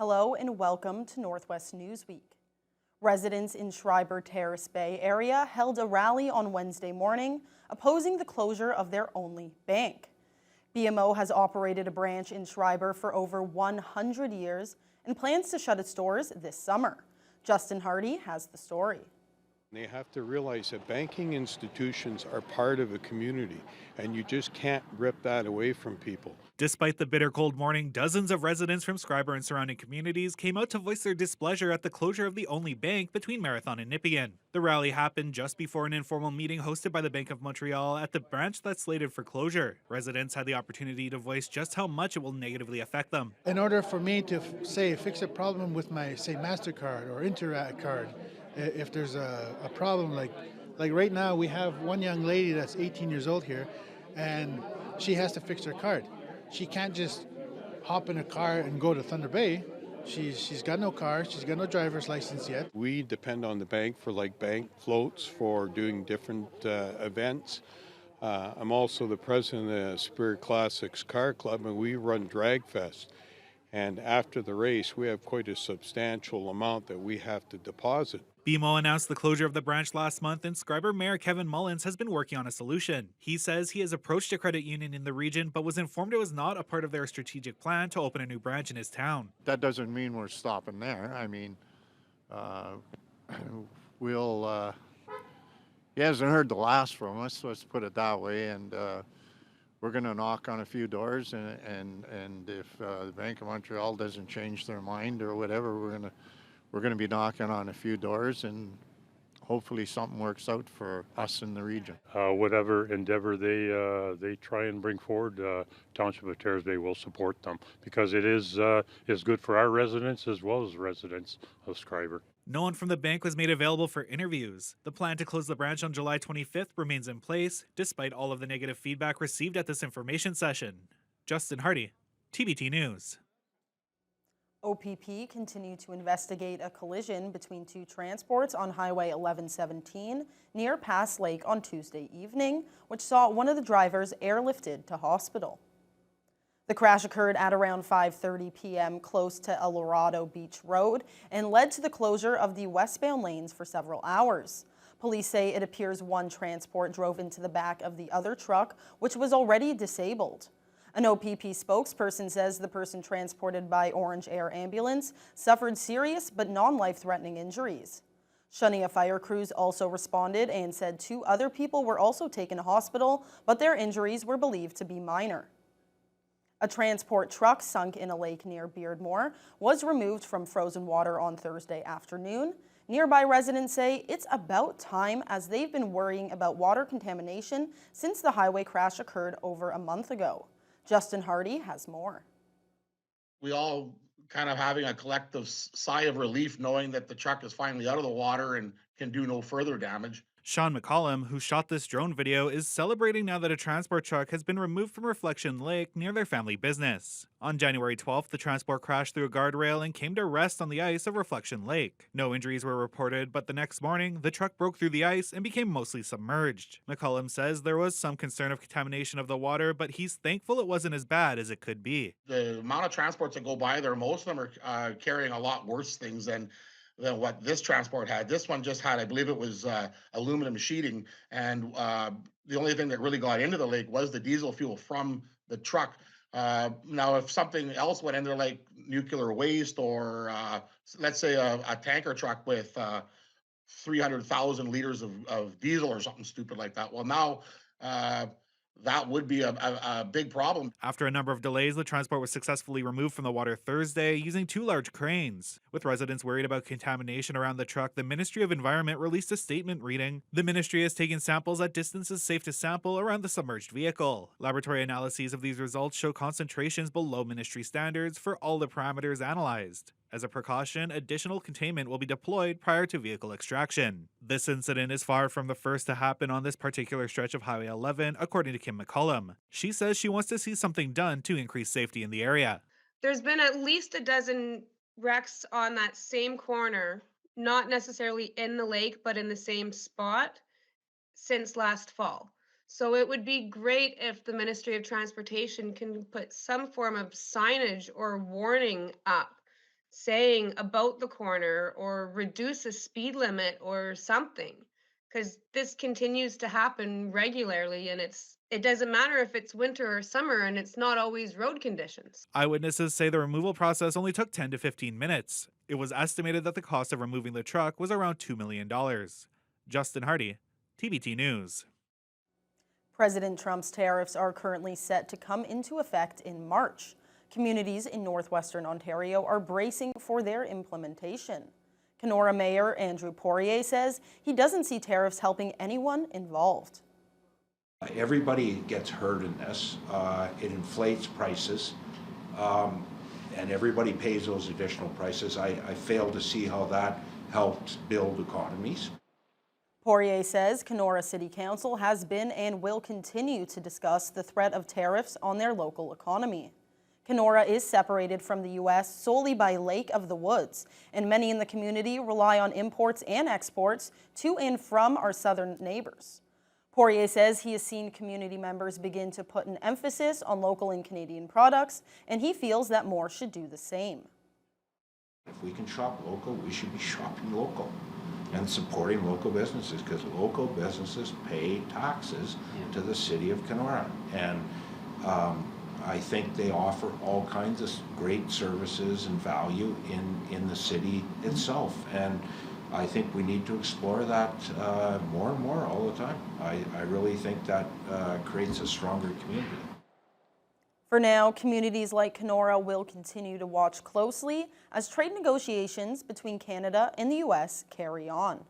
Hello and welcome to Northwest Newsweek. Residents in Schreiber Terrace Bay area held a rally on Wednesday morning opposing the closure of their only bank. BMO has operated a branch in Schreiber for over 100 years and plans to shut its doors this summer. Justin Hardy has the story. They have to realize that banking institutions are part of a community, and you just can't rip that away from people. Despite the bitter cold morning, dozens of residents from Schreiber and surrounding communities came out to voice their displeasure at the closure of the only bank between Marathon and Nippigan. The rally happened just before an informal meeting hosted by the Bank of Montreal at the branch that's slated for closure. Residents had the opportunity to voice just how much it will negatively affect them. In order for me to fix a problem with my MasterCard or Interact card, if there's a problem like right now, we have one young lady that's 18 years old here, and she has to fix her card. She can't just hop in a car and go to Thunder Bay. She's got no car. She's got no driver's license yet. We depend on the bank for bank floats for doing different events. I'm also the president of the Spirit Classics Car Club, and we run Drag Fest. And after the race, we have quite a substantial amount that we have to deposit. BMO announced the closure of the branch last month, and Schreiber Mayor Kevin Mullins has been working on a solution. He says he has approached a credit union in the region, but was informed it was not a part of their strategic plan to open a new branch in his town. That doesn't mean we're stopping there. I mean, he hasn't heard the last from us, let's put it that way, and we're going to knock on a few doors, and if the Bank of Montreal doesn't change their mind or whatever, we're going to be knocking on a few doors, and hopefully something works out for us in the region. Whatever endeavor they try and bring forward, Township of Terrace Bay will support them because it is good for our residents as well as residents of Schreiber. No one from the bank was made available for interviews. The plan to close the branch on July 25th remains in place, despite all of the negative feedback received at this information session. Justin Hardy, TBT News. OPP continued to investigate a collision between two transports on Highway 1117 near Pass Lake on Tuesday evening, which saw one of the drivers airlifted to hospital. The crash occurred at around 5:30 p.m. close to El Dorado Beach Road and led to the closure of the westbound lanes for several hours. Police say it appears one transport drove into the back of the other truck, which was already disabled. An OPP spokesperson says the person transported by Orange Air Ambulance suffered serious but non-life-threatening injuries. Shania fire crews also responded and said two other people were also taken to hospital, but their injuries were believed to be minor. A transport truck sunk in a lake near Beardmore was removed from frozen water on Thursday afternoon. Nearby residents say it's about time, as they've been worrying about water contamination since the highway crash occurred over a month ago. Justin Hardy has more. We all kind of having a collective sigh of relief knowing that the truck is finally out of the water and can do no further damage. Sean McCollum, who shot this drone video, is celebrating now that a transport truck has been removed from Reflection Lake near their family business. On January 12th, the transport crashed through a guardrail and came to rest on the ice of Reflection Lake. No injuries were reported, but the next morning, the truck broke through the ice and became mostly submerged. McCollum says there was some concern of contamination of the water, but he's thankful it wasn't as bad as it could be. The amount of transports that go by there, most of them are carrying a lot worse things than what this transport had. This one just had, I believe it was aluminum sheeting, and the only thing that really got into the lake was the diesel fuel from the truck. Now, if something else went in there, like nuclear waste or let's say a tanker truck with 300,000 liters of diesel or something stupid like that, well, now that would be a big problem. After a number of delays, the transport was successfully removed from the water Thursday using two large cranes. With residents worried about contamination around the truck, the Ministry of Environment released a statement reading, "The ministry has taken samples at distances safe to sample around the submerged vehicle. Laboratory analyses of these results show concentrations below ministry standards for all the parameters analyzed. As a precaution, additional containment will be deployed prior to vehicle extraction." This incident is far from the first to happen on this particular stretch of Highway 11, according to Kim McCullum. She says she wants to see something done to increase safety in the area. There's been at least a dozen wrecks on that same corner, not necessarily in the lake, but in the same spot since last fall. So it would be great if the Ministry of Transportation can put some form of signage or warning up saying about the corner or reduce a speed limit or something, because this continues to happen regularly, and it doesn't matter if it's winter or summer, and it's not always road conditions. Eyewitnesses say the removal process only took 10 to 15 minutes. It was estimated that the cost of removing the truck was around $2 million. Justin Hardy, TBT News. President Trump's tariffs are currently set to come into effect in March. Communities in northwestern Ontario are bracing for their implementation. Kenora Mayor Andrew Poirier says he doesn't see tariffs helping anyone involved. Everybody gets hurt in this. It inflates prices, and everybody pays those additional prices. I fail to see how that helps build economies. Poirier says Kenora City Council has been and will continue to discuss the threat of tariffs on their local economy. Kenora is separated from the U.S. solely by Lake of the Woods, and many in the community rely on imports and exports to and from our southern neighbors. Poirier says he has seen community members begin to put an emphasis on local and Canadian products, and he feels that more should do the same. If we can shop local, we should be shopping local and supporting local businesses, because local businesses pay taxes to the city of Kenora. And I think they offer all kinds of great services and value in the city itself. And I think we need to explore that more and more all the time. I really think that creates a stronger community. For now, communities like Kenora will continue to watch closely as trade negotiations between Canada and the U.S. carry on.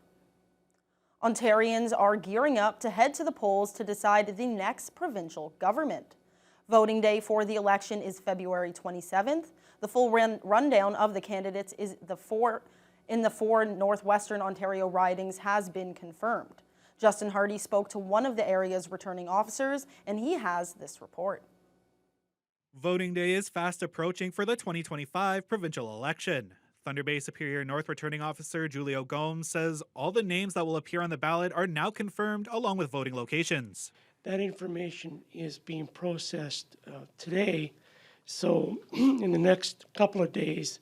Ontarians are gearing up to head to the polls to decide the next provincial government. Voting day for the election is February 27th. The full rundown of the candidates in the four northwestern Ontario ridings has been confirmed. Justin Hardy spoke to one of the area's returning officers, and he has this report. Voting day is fast approaching for the 2025 provincial election. Thunder Bay Superior North Returning Officer Julio Gomes says all the names that will appear on the ballot are now confirmed, along with voting locations. That information is being processed today, so in the next couple of days,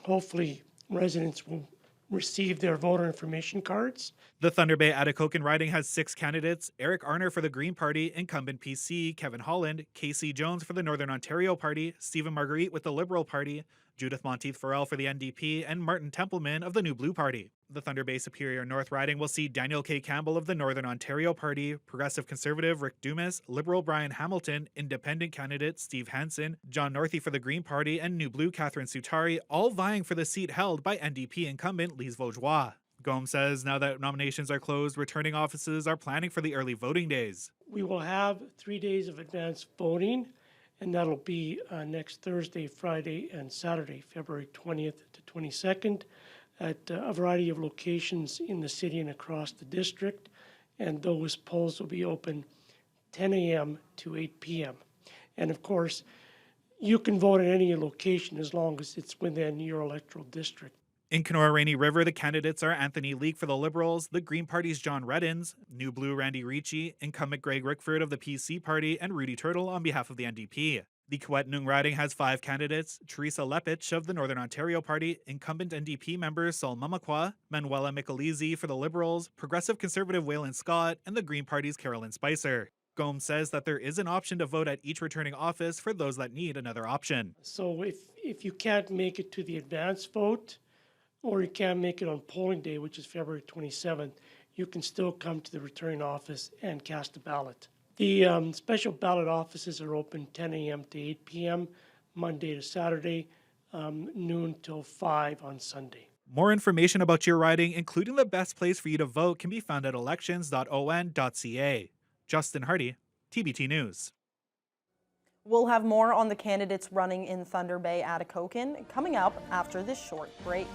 hopefully residents will receive their voter information cards. The Thunder Bay Atikokan riding has 6 candidates: Eric Arner for the Green Party, incumbent PC Kevin Holland, Casey Jones for the Northern Ontario Party, Stephen Marguerite with the Liberal Party, Judith Monteith Farrell for the NDP, and Martin Templeman of the New Blue Party. The Thunder Bay Superior North riding will see Daniel K. Campbell of the Northern Ontario Party, Progressive Conservative Rick Dumas, Liberal Brian Hamilton, Independent candidate Steve Hansen, John Northey for the Green Party, and New Blue Catherine Sutari, all vying for the seat held by NDP incumbent Lise Vaugeois. Gomes says now that nominations are closed, returning offices are planning for the early voting days. We will have 3 days of advance voting, and that'll be next Thursday, Friday, and Saturday, February 20th to 22nd, at a variety of locations in the city and across the district. And those polls will be open 10 a.m. to 8 p.m. And of course, you can vote at any location as long as it's within your electoral district. In Kenora Rainy River, the candidates are Anthony Leake for the Liberals, the Green Party's John Reddins, New Blue Randy Ricci, incumbent Greg Rickford of the PC Party, and Rudy Turtle on behalf of the NDP. The Kwetnung riding has 5 candidates: Teresa Lepich of the Northern Ontario Party, incumbent NDP member Sol Mamakwa, Manuela Michelizzi for the Liberals, Progressive Conservative Waylon Scott, and the Green Party's Carolyn Spicer. Gomes says that there is an option to vote at each returning office for those that need another option. So if you can't make it to the advance vote, or you can't make it on polling day, which is February 27th, you can still come to the returning office and cast a ballot. The special ballot offices are open 10 a.m. to 8 p.m., Monday to Saturday, noon till 5 on Sunday. More information about your riding, including the best place for you to vote, can be found at elections.on.ca. Justin Hardy, TBT News. We'll have more on the candidates running in Thunder Bay Atikokan coming up after this short break.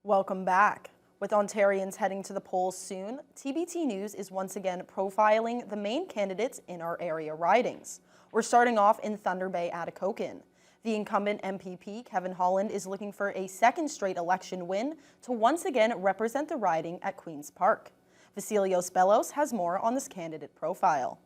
Welcome back. With Ontarians heading to the polls soon, TBT News is once again profiling the main candidates in our area ridings. We're starting off in Thunder Bay, Atikokan. The incumbent MPP, Kevin Holland, is looking for a second straight election win to once again represent the riding at Queen's Park. Vasilios Bellos has more on this candidate profile.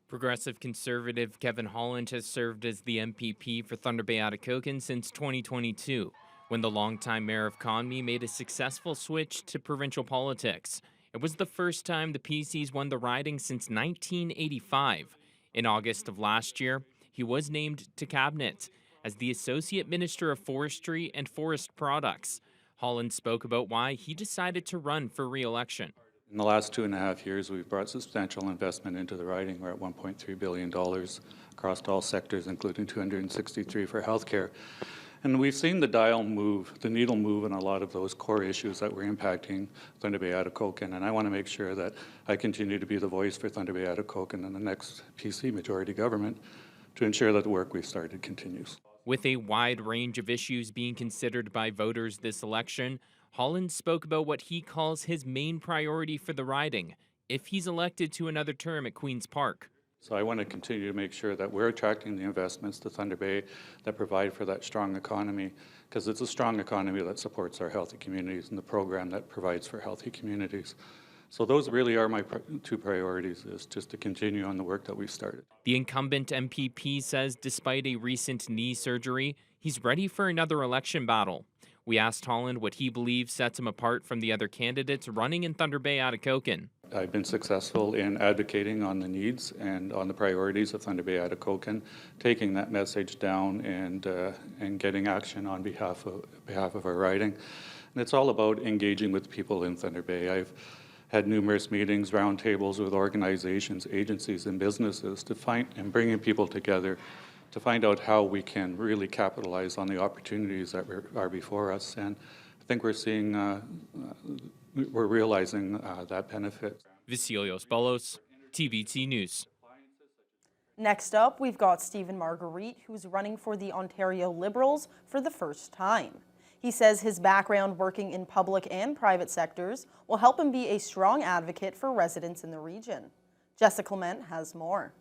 Progressive Conservative Kevin Holland has served as the MPP for Thunder Bay Atikokan since 2022, when the longtime mayor of Conmee made a successful switch to provincial politics. It was the first time the PCs won the riding since 1985. In August of last year, he was named to cabinet as the Associate Minister of Forestry and Forest Products. Holland spoke about why he decided to run for re-election. In the last 2.5 years, we've brought substantial investment into the riding. We're at $1.3 billion across all sectors, including $263 for healthcare. And we've seen the needle move in a lot of those core issues that were impacting Thunder Bay Atikokan. And I want to make sure that I continue to be the voice for Thunder Bay Atikokan in the next PC majority government to ensure that the work we've started continues. With a wide range of issues being considered by voters this election, Holland spoke about what he calls his main priority for the riding if he's elected to another term at Queen's Park. So I want to continue to make sure that we're attracting the investments to Thunder Bay that provide for that strong economy, because it's a strong economy that supports our healthy communities and the program that provides for healthy communities. So those really are my two priorities, is just to continue on the work that we've started. The incumbent MPP says despite a recent knee surgery, he's ready for another election battle. We asked Holland what he believes sets him apart from the other candidates running in Thunder Bay Atikokan. I've been successful in advocating on the needs and on the priorities of Thunder Bay Atikokan, taking that message down and getting action on behalf of our riding. And it's all about engaging with people in Thunder Bay. I've had numerous meetings, roundtables with organizations, agencies, and businesses to find and bringing people together to find out how we can really capitalize on the opportunities that are before us. And I think we're realizing that benefit. Vasilios Bellos, TBT News. Next up, we've got Stephen Marguerite, who's running for the Ontario Liberals for the first time. He says his background working in public and private sectors will help him be a strong advocate for residents in the region. Jessica Clement has more.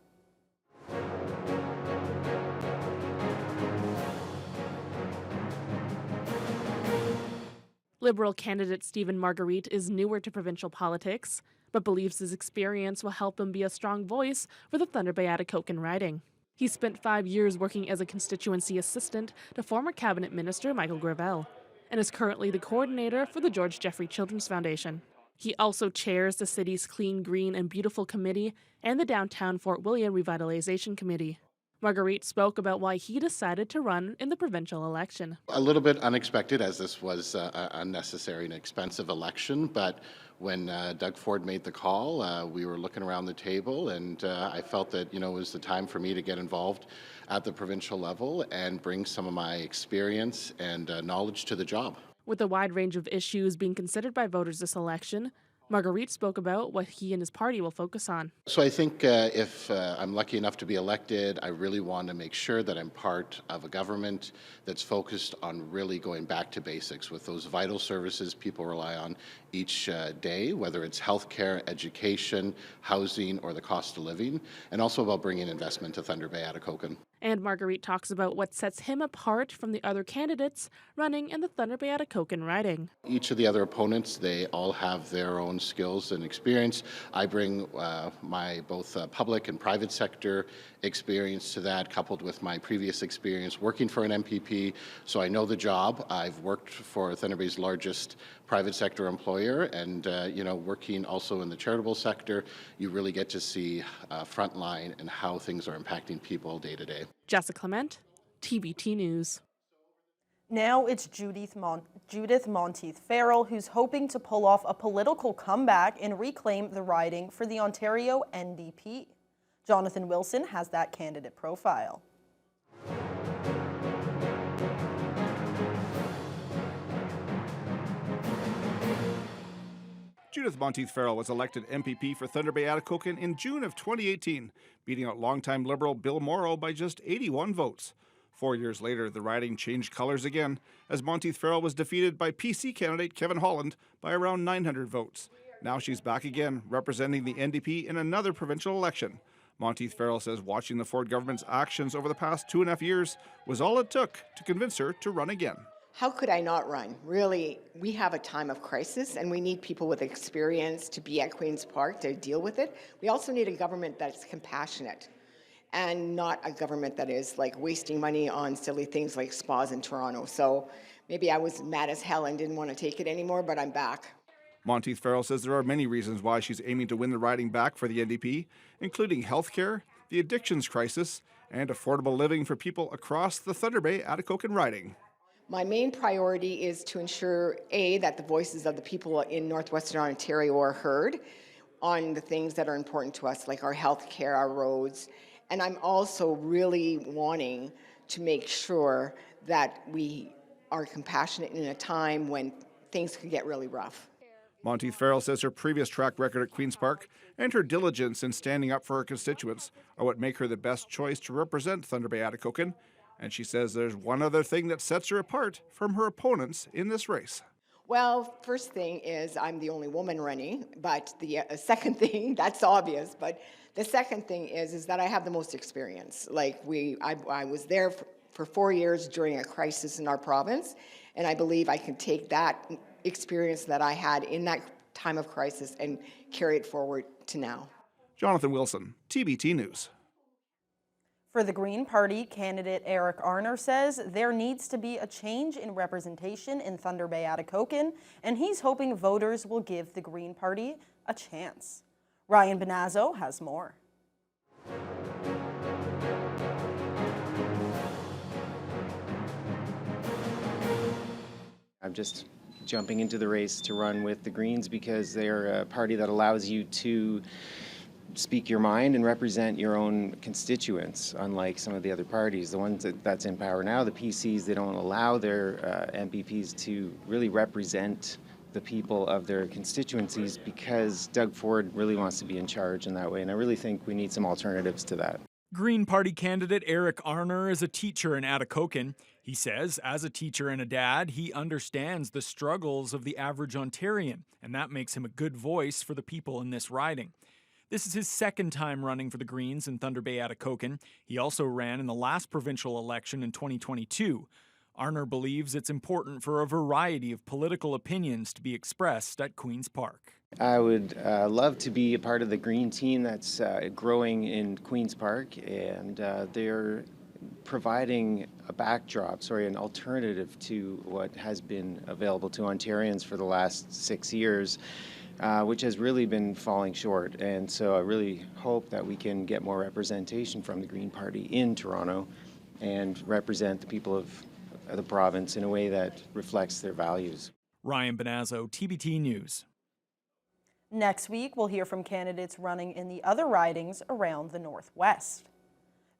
Liberal candidate Stephen Marguerite is newer to provincial politics, but believes his experience will help him be a strong voice for the Thunder Bay Atikokan riding. He spent 5 years working as a constituency assistant to former cabinet minister Michael Gravel, and is currently the coordinator for the George Jeffrey Children's Foundation. He also chairs the city's Clean, Green and Beautiful Committee and the Downtown Fort William Revitalization Committee. Marguerite spoke about why he decided to run in the provincial election. A little bit unexpected, as this was an unnecessary and expensive election, but when Doug Ford made the call, we were looking around the table, and I felt that it was the time for me to get involved at the provincial level and bring some of my experience and knowledge to the job. With a wide range of issues being considered by voters this election, Marguerite spoke about what he and his party will focus on. So I think if I'm lucky enough to be elected, I really want to make sure that I'm part of a government that's focused on really going back to basics with those vital services people rely on each day, whether it's healthcare, education, housing, or the cost of living, and also about bringing investment to Thunder Bay Atikokan. And Marguerite talks about what sets him apart from the other candidates running in the Thunder Bay Atikokan riding. Each of the other opponents, they all have their own skills and experience. I bring my both public and private sector experience to that, coupled with my previous experience working for an MPP. So I know the job. I've worked for Thunder Bay's largest private sector employer, and working also in the charitable sector, you really get to see frontline and how things are impacting people day to day. Jessica Clement, TBT News. Now it's Judith Monteith Farrell, who's hoping to pull off a political comeback and reclaim the riding for the Ontario NDP. Jonathan Wilson has that candidate profile. Judith Monteith-Farrell was elected MPP for Thunder Bay Atikokan in June of 2018, beating out longtime Liberal Bill Morrow by just 81 votes. 4 years later, the riding changed colors again, as Monteith-Farrell was defeated by PC candidate Kevin Holland by around 900 votes. Now she's back again, representing the NDP in another provincial election. Monteith-Farrell says watching the Ford government's actions over the past 2.5 years was all it took to convince her to run again. How could I not run? Really, we have a time of crisis and we need people with experience to be at Queen's Park to deal with it. We also need a government that's compassionate and not a government that is like wasting money on silly things like spas in Toronto. So maybe I was mad as hell and didn't want to take it anymore, but I'm back. Monteith-Farrell says there are many reasons why she's aiming to win the riding back for the NDP, including healthcare, the addictions crisis, and affordable living for people across the Thunder Bay Atikokan riding. My main priority is to ensure, A, that the voices of the people in Northwestern Ontario are heard on the things that are important to us, like our health care, our roads. And I'm also really wanting to make sure that we are compassionate in a time when things could get really rough. Monteith-Farrell says her previous track record at Queen's Park and her diligence in standing up for her constituents are what make her the best choice to represent Thunder Bay Atikokan. And she says there's one other thing that sets her apart from her opponents in this race. Well, first thing is I'm the only woman running, but the second thing, that's obvious, but the second thing is that I have the most experience. Like I was there for 4 years during a crisis in our province, and I believe I can take that experience that I had in that time of crisis and carry it forward to now. Jonathan Wilson, TBT News. For the Green Party, candidate Eric Arner says there needs to be a change in representation in Thunder Bay Atikokan, and he's hoping voters will give the Green Party a chance. Ryan Benazzo has more. I'm just jumping into the race to run with the Greens because they're a party that allows you to speak your mind and represent your own constituents, unlike some of the other parties. The ones that's in power now, the PCs, they don't allow their MPPs to really represent the people of their constituencies because Doug Ford really wants to be in charge in that way, and I really think we need some alternatives to that. Green Party candidate Eric Arner is a teacher in Atikokan. He says, as a teacher and a dad, he understands the struggles of the average Ontarian, and that makes him a good voice for the people in this riding. This is his second time running for the Greens in Thunder Bay Atikokan. He also ran in the last provincial election in 2022. Arner believes it's important for a variety of political opinions to be expressed at Queen's Park. I would love to be a part of the Green team that's growing in Queen's Park, and they're providing a backdrop, an alternative to what has been available to Ontarians for the last 6 years, which has really been falling short. And so I really hope that we can get more representation from the Green Party in Toronto and represent the people of the province in a way that reflects their values. Ryan Benazzo, TBT News. Next week, we'll hear from candidates running in the other ridings around the Northwest.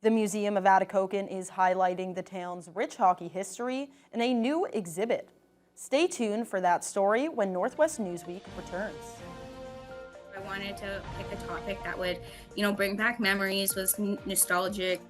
The Museum of Atikokan is highlighting the town's rich hockey history in a new exhibit. Stay tuned for that story when Northwest Newsweek returns. I wanted to pick a topic that would, bring back memories, was nostalgic.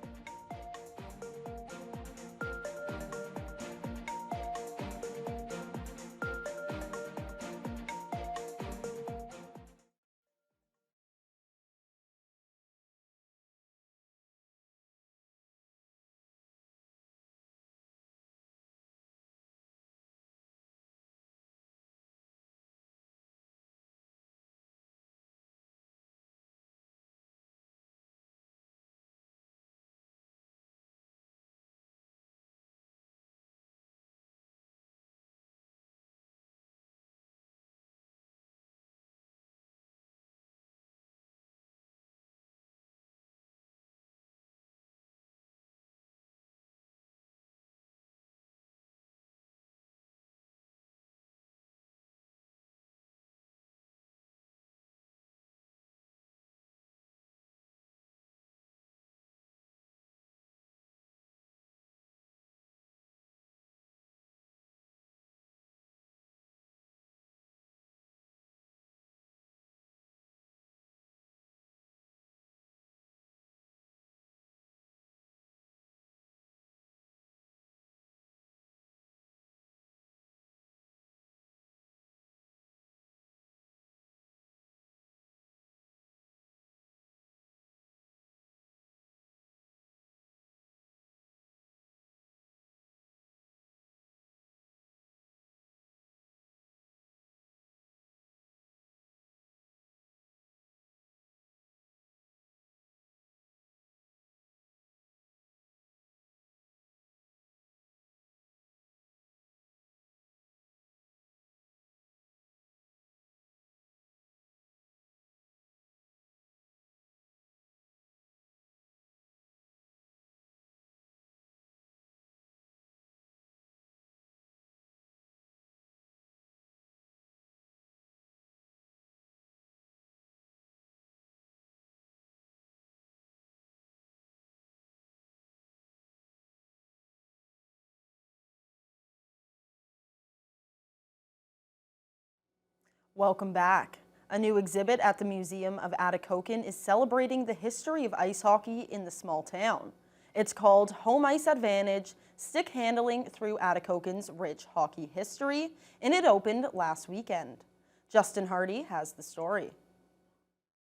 Welcome back. A new exhibit at the Museum of Atikokan is celebrating the history of ice hockey in the small town. It's called Home Ice Advantage, Stick Handling Through Atikokan's Rich Hockey History, and it opened last weekend. Justin Hardy has the story.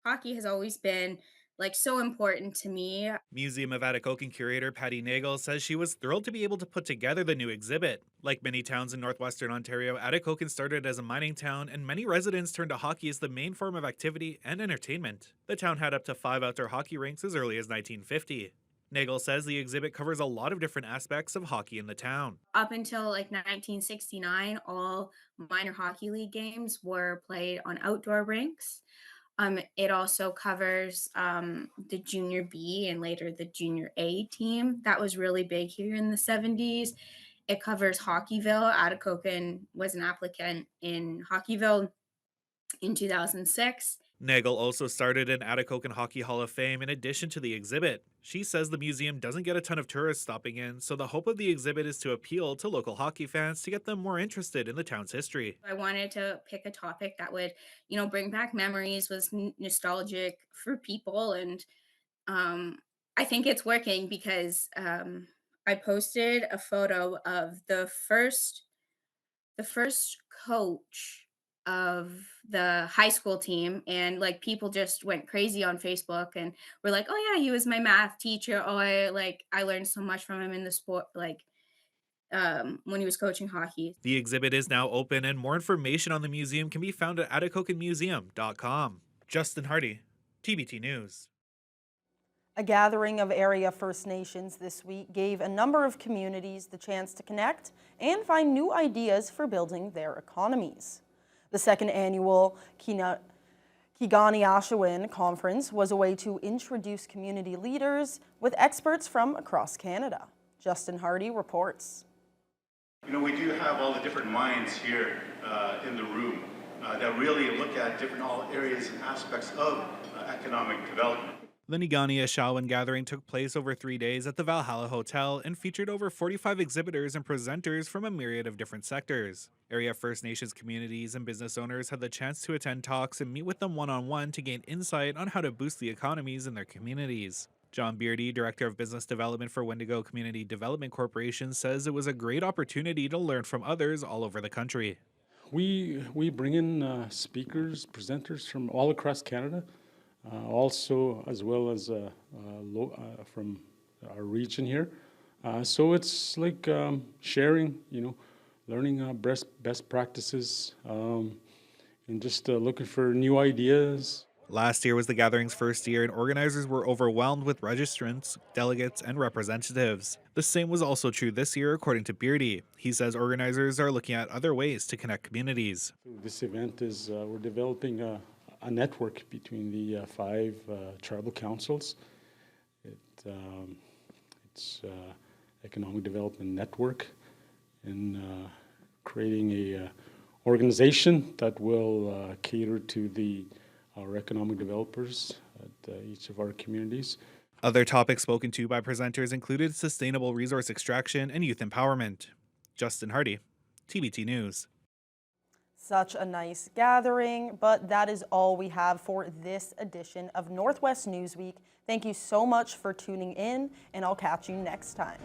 Hockey has always been so important to me. Museum of Atikokan curator Patty Nagel says she was thrilled to be able to put together the new exhibit. Like many towns in northwestern Ontario, Atikokan started as a mining town, and many residents turned to hockey as the main form of activity and entertainment. The town had up to 5 outdoor hockey rinks as early as 1950. Nagel says the exhibit covers a lot of different aspects of hockey in the town. Up until 1969, all minor hockey league games were played on outdoor rinks. It also covers the junior B and later the junior A team. That was really big here in the 70s. It covers Hockeyville. Atikokan was an applicant in Hockeyville in 2006. Nagel also started an Atikokan Hockey Hall of Fame in addition to the exhibit. She says the museum doesn't get a ton of tourists stopping in, so the hope of the exhibit is to appeal to local hockey fans to get them more interested in the town's history. I wanted to pick a topic that would, bring back memories, was nostalgic for people, and I think it's working because I posted a photo of the first coach of the high school team, and people just went crazy on Facebook and were like, oh yeah, he was my math teacher. Oh, I learned so much from him in the sport, when he was coaching hockey. The exhibit is now open, and more information on the museum can be found at atikokanmuseum.com. Justin Hardy, TBT News. A gathering of area First Nations this week gave a number of communities the chance to connect and find new ideas for building their economies. The second annual Kiganiashawin Conference was a way to introduce community leaders with experts from across Canada. Justin Hardy reports. We do have all the different minds here in the room that really look at different all areas and aspects of economic development. The Kiganiashawin gathering took place over 3 days at the Valhalla Hotel and featured over 45 exhibitors and presenters from a myriad of different sectors. Area First Nations communities and business owners had the chance to attend talks and meet with them one-on-one to gain insight on how to boost the economies in their communities. John Beardy, Director of Business Development for Wendigo Community Development Corporation, says it was a great opportunity to learn from others all over the country. We bring in speakers, presenters from all across Canada. Also, as well as from our region here. So it's like sharing, learning best practices, and just looking for new ideas. Last year was the gathering's first year, and organizers were overwhelmed with registrants, delegates, and representatives. The same was also true this year, according to Beardy. He says organizers are looking at other ways to connect communities. This event is, we're developing a network between the 5 tribal councils. It's economic development network, and creating a organization that will cater to our economic developers at each of our communities. Other topics spoken to by presenters included sustainable resource extraction and youth empowerment. Justin Hardy, TBT News. Such a nice gathering, but that is all we have for this edition of Northwest Newsweek. Thank you so much for tuning in, and I'll catch you next time.